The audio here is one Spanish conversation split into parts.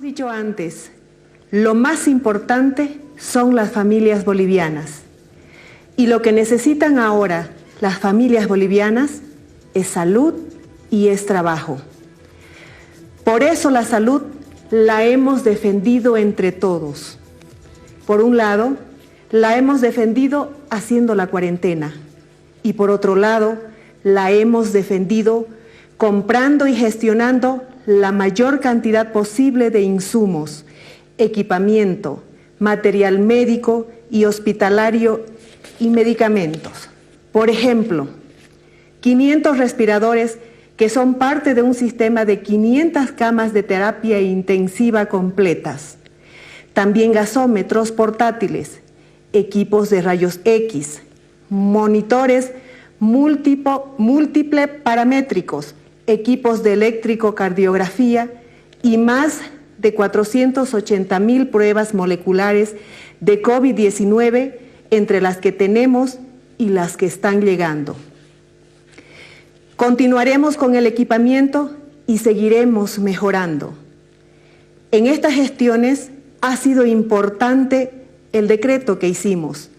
dicho antes, lo más importante son las familias bolivianas. Y lo que necesitan ahora las familias bolivianas es salud y es trabajo. Por eso la salud la hemos defendido entre todos. Por un lado, la hemos defendido haciendo la cuarentena y por otro lado, la hemos defendido comprando y gestionando la mayor cantidad posible de insumos, equipamiento, material médico y hospitalario y medicamentos. Por ejemplo, 500 respiradores que son parte de un sistema de 500 camas de terapia intensiva completas. También gasómetros portátiles, equipos de rayos X, monitores múltiple paramétricos, equipos de electrocardiografía y más de 480,000 pruebas moleculares de COVID-19 entre las que tenemos y las que están llegando. Continuaremos con el equipamiento y seguiremos mejorando. En estas gestiones ha sido importante el decreto que hicimos,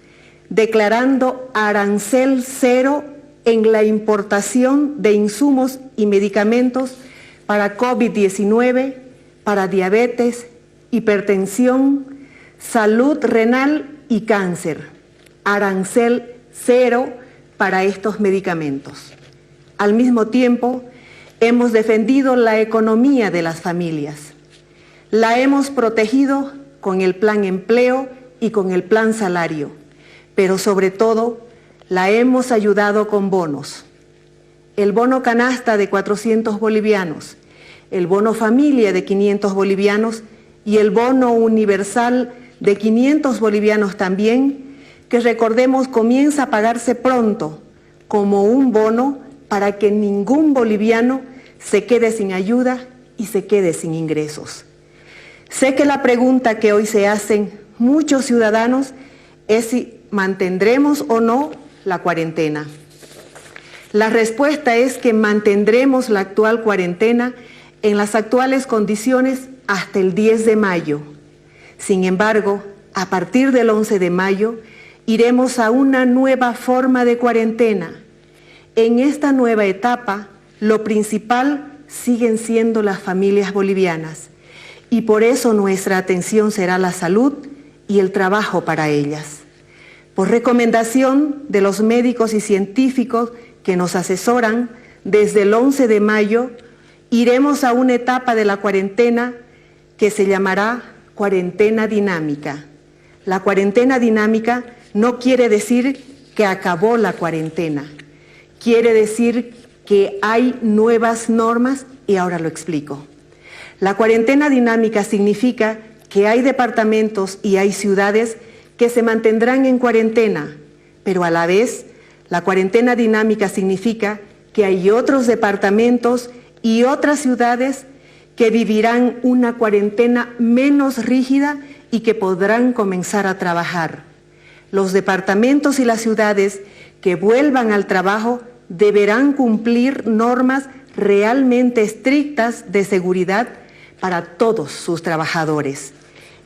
declarando arancel cero en la importación de insumos y medicamentos para COVID-19, para diabetes, hipertensión, salud renal y cáncer. Arancel cero para estos medicamentos. Al mismo tiempo, hemos defendido la economía de las familias. La hemos protegido con el plan empleo y con el plan salario, pero sobre todo, la hemos ayudado con bonos. El bono canasta de 400 bolivianos, el bono familia de 500 bolivianos y el bono universal de 500 bolivianos también, que recordemos comienza a pagarse pronto como un bono para que ningún boliviano se quede sin ayuda y se quede sin ingresos. Sé que la pregunta que hoy se hacen muchos ciudadanos es si mantendremos o no la cuarentena. La respuesta es que mantendremos la actual cuarentena en las actuales condiciones hasta el 10 de mayo. Sin embargo, a partir del 11 de mayo, iremos a una nueva forma de cuarentena. En esta nueva etapa, lo principal siguen siendo las familias bolivianas y por eso nuestra atención será la salud y el trabajo para ellas. Por recomendación de los médicos y científicos que nos asesoran, desde el 11 de mayo iremos a una etapa de la cuarentena que se llamará cuarentena dinámica. La cuarentena dinámica no quiere decir que acabó la cuarentena, quiere decir que hay nuevas normas y ahora lo explico. La cuarentena dinámica significa que hay departamentos y hay ciudades que se mantendrán en cuarentena, pero a la vez la cuarentena dinámica significa que hay otros departamentos y otras ciudades que vivirán una cuarentena menos rígida y que podrán comenzar a trabajar. Los departamentos y las ciudades que vuelvan al trabajo deberán cumplir normas realmente estrictas de seguridad para todos sus trabajadores.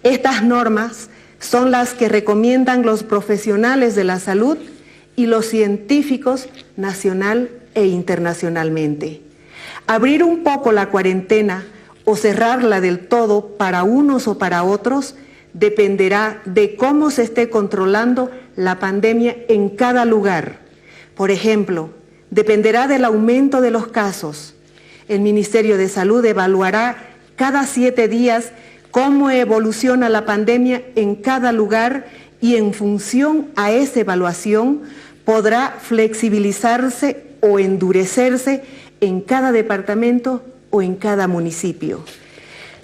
Estas normas son las que recomiendan los profesionales de la salud y los científicos nacional e internacionalmente. Abrir un poco la cuarentena o cerrarla del todo para unos o para otros dependerá de cómo se esté controlando la pandemia en cada lugar. Por ejemplo, dependerá del aumento de los casos. El Ministerio de Salud evaluará cada 7 días cómo evoluciona la pandemia en cada lugar y en función a esa evaluación podrá flexibilizarse o endurecerse en cada departamento o en cada municipio.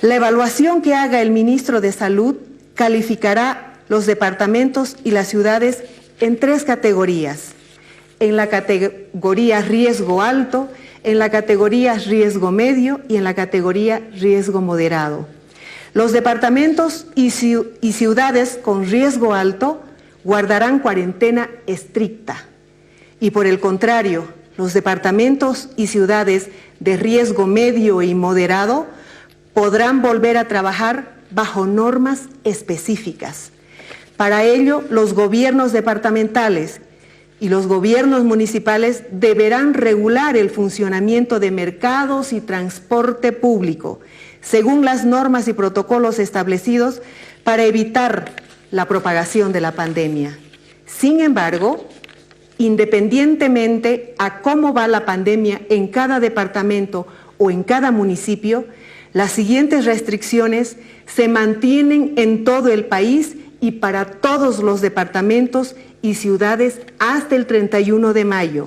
La evaluación que haga el ministro de Salud calificará los departamentos y las ciudades en 3 categorías. En la categoría riesgo alto, en la categoría riesgo medio y en la categoría riesgo moderado. Los departamentos y ciudades con riesgo alto guardarán cuarentena estricta y por el contrario, los departamentos y ciudades de riesgo medio y moderado podrán volver a trabajar bajo normas específicas. Para ello, los gobiernos departamentales y los gobiernos municipales deberán regular el funcionamiento de mercados y transporte público, según las normas y protocolos establecidos para evitar la propagación de la pandemia. Sin embargo, independientemente a cómo va la pandemia en cada departamento o en cada municipio, las siguientes restricciones se mantienen en todo el país y para todos los departamentos y ciudades hasta el 31 de mayo.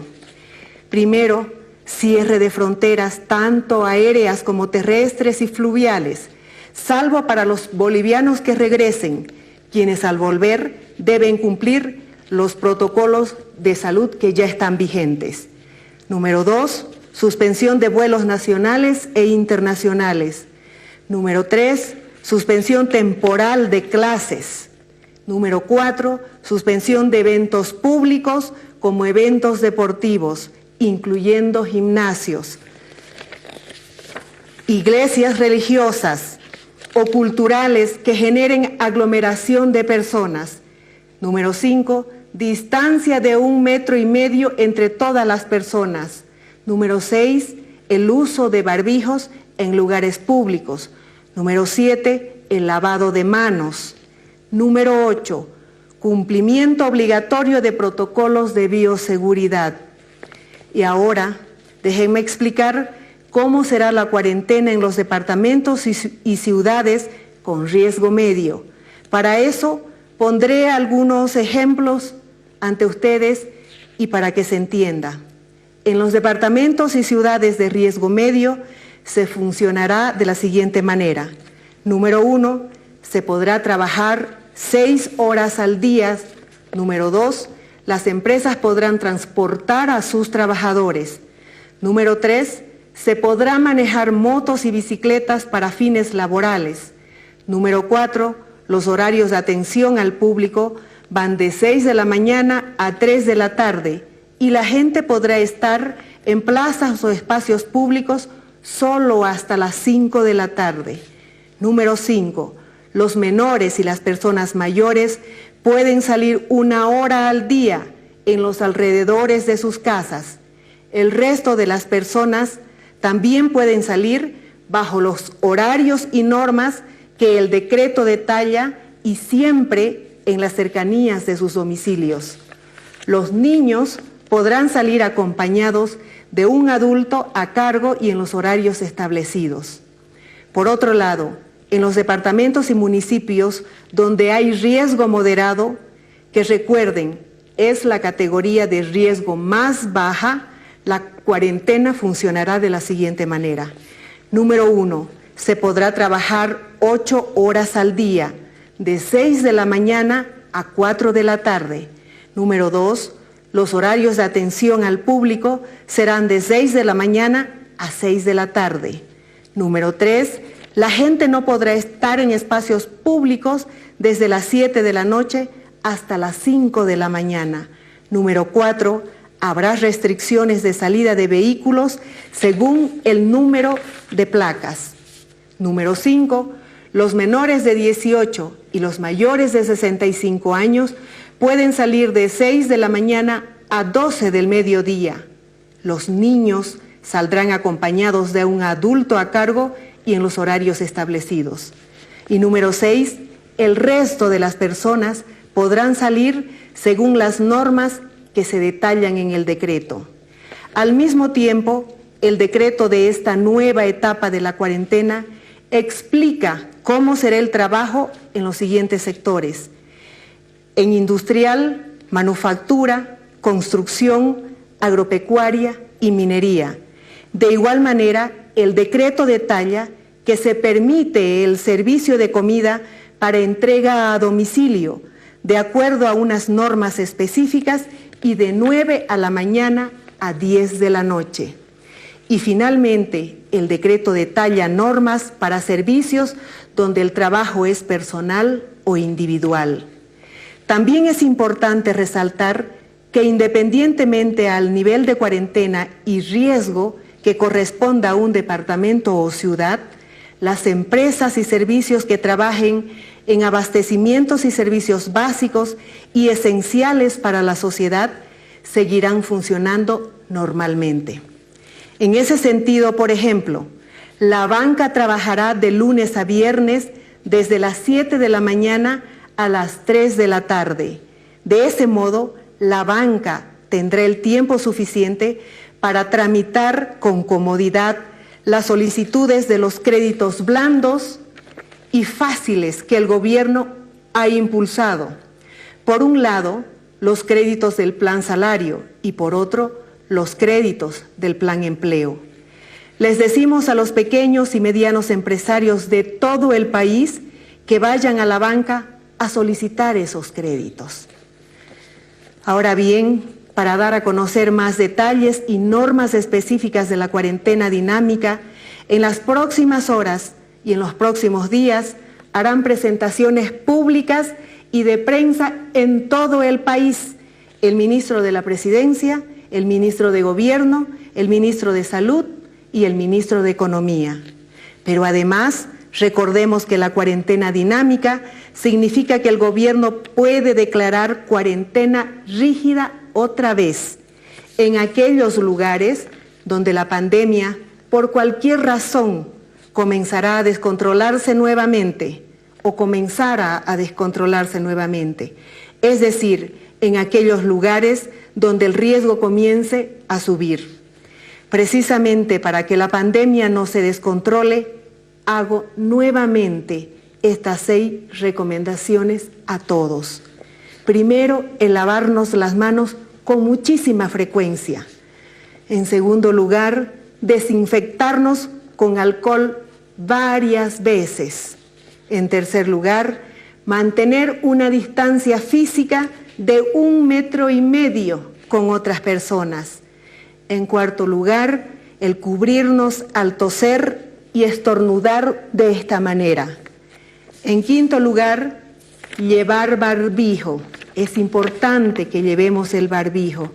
Primero, cierre de fronteras tanto aéreas como terrestres y fluviales, salvo para los bolivianos que regresen, quienes al volver deben cumplir los protocolos de salud que ya están vigentes. Número 2, suspensión de vuelos nacionales e internacionales. Número 3, suspensión temporal de clases. Número 4, suspensión de eventos públicos como eventos deportivos, incluyendo gimnasios, iglesias religiosas o culturales que generen aglomeración de personas. Número 5, distancia de 1,5 metros entre todas las personas. Número 6, el uso de barbijos en lugares públicos. Número 7, el lavado de manos. Número 8, cumplimiento obligatorio de protocolos de bioseguridad. Y ahora, déjenme explicar cómo será la cuarentena en los departamentos y ciudades con riesgo medio. Para eso, pondré algunos ejemplos ante ustedes y para que se entienda. En los departamentos y ciudades de riesgo medio se funcionará de la siguiente manera. Número 1, se podrá trabajar 6 horas al día. Número 2, las empresas podrán transportar a sus trabajadores. Número 3, se podrá manejar motos y bicicletas para fines laborales. Número 4, los horarios de atención al público van de 6 de la mañana a 3 de la tarde y la gente podrá estar en plazas o espacios públicos solo hasta las 5 de la tarde. Número 5, los menores y las personas mayores pueden salir 1 hora al día en los alrededores de sus casas. El resto de las personas también pueden salir bajo los horarios y normas que el decreto detalla y siempre en las cercanías de sus domicilios. Los niños podrán salir acompañados de un adulto a cargo y en los horarios establecidos. Por otro lado, en los departamentos y municipios donde hay riesgo moderado, que recuerden, es la categoría de riesgo más baja, la cuarentena funcionará de la siguiente manera. Número 1, se podrá trabajar 8 horas al día, de 6 de la mañana a 4 de la tarde. Número 2, los horarios de atención al público serán de 6 de la mañana a 6 de la tarde. Número 3, la gente no podrá estar en espacios públicos desde las 7 de la noche hasta las 5 de la mañana. Número 4, habrá restricciones de salida de vehículos según el número de placas. Número 5, los menores de 18 y los mayores de 65 años pueden salir de 6 de la mañana a 12 del mediodía. Los niños saldrán acompañados de un adulto a cargo y en los horarios establecidos. Y número 6, el resto de las personas podrán salir según las normas que se detallan en el decreto. Al mismo tiempo, el decreto de esta nueva etapa de la cuarentena explica cómo será el trabajo en los siguientes sectores: en industrial, manufactura, construcción, agropecuaria y minería. De igual manera, el decreto detalla que se permite el servicio de comida para entrega a domicilio, de acuerdo a unas normas específicas y de 9 a la mañana a 10 de la noche. Y finalmente, el decreto detalla normas para servicios donde el trabajo es personal o individual. También es importante resaltar que independientemente al nivel de cuarentena y riesgo que corresponda a un departamento o ciudad, Las empresas y servicios que trabajen en abastecimientos y servicios básicos y esenciales para la sociedad seguirán funcionando normalmente. En ese sentido, por ejemplo, la banca trabajará de lunes a viernes desde las 7 de la mañana a las 3 de la tarde. De ese modo, la banca tendrá el tiempo suficiente para tramitar con comodidad las solicitudes de los créditos blandos y fáciles que el gobierno ha impulsado. Por un lado, los créditos del Plan Salario y por otro, los créditos del Plan Empleo. Les decimos a los pequeños y medianos empresarios de todo el país que vayan a la banca a solicitar esos créditos. Ahora bien, para dar a conocer más detalles y normas específicas de la cuarentena dinámica, en las próximas horas y en los próximos días harán presentaciones públicas y de prensa en todo el país el ministro de la Presidencia, el ministro de Gobierno, el ministro de Salud y el ministro de Economía. Pero además, recordemos que la cuarentena dinámica significa que el gobierno puede declarar cuarentena rígida otra vez en aquellos lugares donde la pandemia, por cualquier razón, comenzará a descontrolarse nuevamente o comenzara a descontrolarse nuevamente. Es decir, en aquellos lugares donde el riesgo comience a subir. Precisamente para que la pandemia no se descontrole, hago nuevamente estas 6 recomendaciones a todos. Primero, el lavarnos las manos con muchísima frecuencia. En segundo lugar, desinfectarnos con alcohol varias veces. En tercer lugar, mantener una distancia física de 1,5 metros con otras personas. En cuarto lugar, el cubrirnos al toser y estornudar de esta manera. En quinto lugar, llevar barbijo. Es importante que llevemos el barbijo.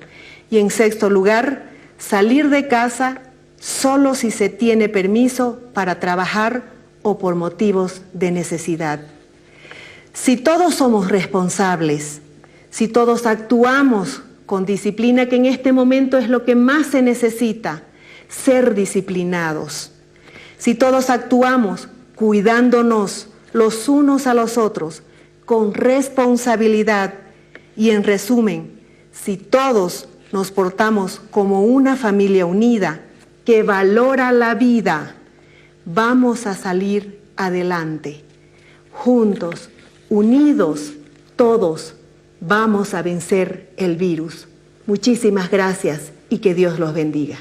Y en sexto lugar, salir de casa solo si se tiene permiso para trabajar o por motivos de necesidad. Si todos somos responsables, si todos actuamos con disciplina, que en este momento es lo que más se necesita, ser disciplinados. Si todos actuamos cuidándonos los unos a los otros, con responsabilidad y en resumen, si todos nos portamos como una familia unida que valora la vida, vamos a salir adelante. Juntos, unidos, todos, vamos a vencer el virus. Muchísimas gracias y que Dios los bendiga.